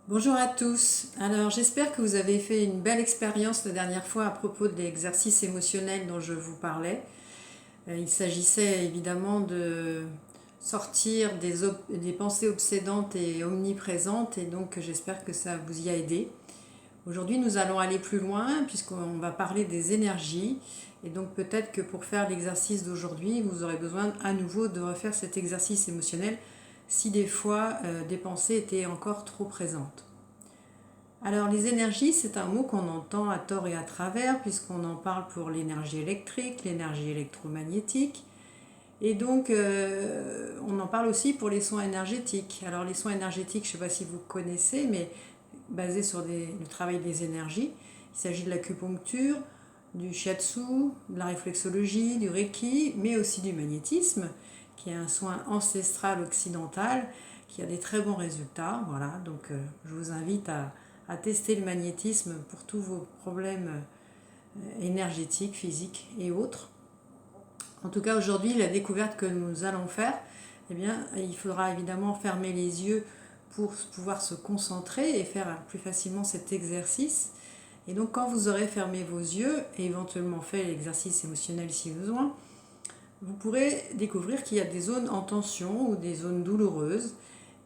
Bonjour à tous. Alors j'espère que vous avez fait une belle expérience la dernière fois à propos de l'exercice émotionnel dont je vous parlais. Il s'agissait évidemment de sortir des pensées obsédantes et omniprésentes et donc j'espère que ça vous y a aidé. Aujourd'hui nous allons aller plus loin puisqu'on va parler des énergies et donc peut-être que pour faire l'exercice d'aujourd'hui vous aurez besoin à nouveau de refaire cet exercice émotionnel si des fois des pensées étaient encore trop présentes. Alors les énergies, c'est un mot qu'on entend à tort et à travers puisqu'on en parle pour l'énergie électrique, l'énergie électromagnétique et donc on en parle aussi pour les soins énergétiques. Alors les soins énergétiques, je ne sais pas si vous connaissez, mais basés sur le travail des énergies, il s'agit de l'acupuncture, du shiatsu, de la réflexologie, du reiki, mais aussi du magnétisme, qui est un soin ancestral occidental qui a des très bons résultats. Voilà, donc je vous invite à tester le magnétisme pour tous vos problèmes énergétiques, physiques et autres. En tout cas, aujourd'hui, la découverte que nous allons faire, eh bien, il faudra évidemment fermer les yeux pour pouvoir se concentrer et faire plus facilement cet exercice. Et donc, quand vous aurez fermé vos yeux et éventuellement fait l'exercice émotionnel si besoin, vous pourrez découvrir qu'il y a des zones en tension ou des zones douloureuses.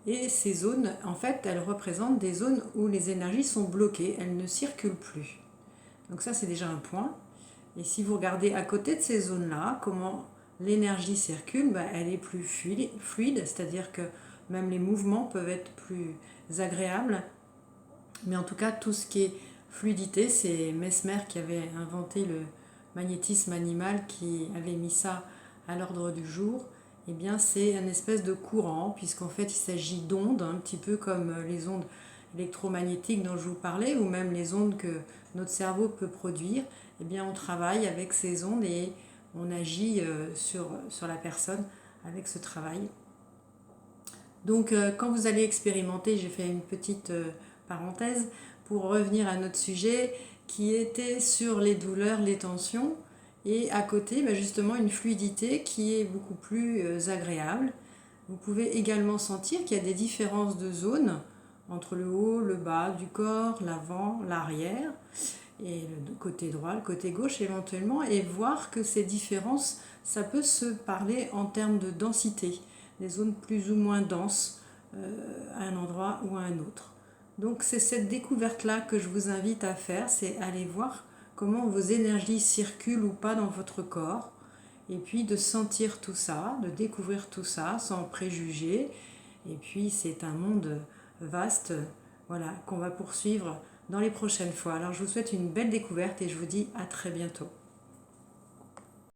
Et ces zones, en fait, elles représentent des zones où les énergies sont bloquées, elles ne circulent plus. Donc ça, c'est déjà un point. Et si vous regardez à côté de ces zones-là, comment l'énergie circule, elle est plus fluide, c'est-à-dire que même les mouvements peuvent être plus agréables. Mais en tout cas, tout ce qui est fluidité, c'est Mesmer qui avait inventé le magnétisme animal, qui avait mis ça à l'ordre du jour. Eh bien, c'est un espèce de courant, puisqu'en fait, il s'agit d'ondes, un petit peu comme les ondes électromagnétiques dont je vous parlais, ou même les ondes que notre cerveau peut produire. Eh bien, on travaille avec ces ondes et on agit sur la personne avec ce travail. Donc, quand vous allez expérimenter, j'ai fait une petite parenthèse pour revenir à notre sujet qui était sur les douleurs, les tensions, et à côté, justement, une fluidité qui est beaucoup plus agréable. Vous pouvez également sentir qu'il y a des différences de zones entre le haut, le bas du corps, l'avant, l'arrière, et le côté droit, le côté gauche éventuellement, et voir que ces différences, ça peut se parler en termes de densité, des zones plus ou moins denses à un endroit ou à un autre. Donc c'est cette découverte-là que je vous invite à faire, c'est aller voir comment vos énergies circulent ou pas dans votre corps, et puis de sentir tout ça, de découvrir tout ça sans préjugés. Et puis c'est un monde vaste, voilà, qu'on va poursuivre dans les prochaines fois. Alors je vous souhaite une belle découverte et je vous dis à très bientôt.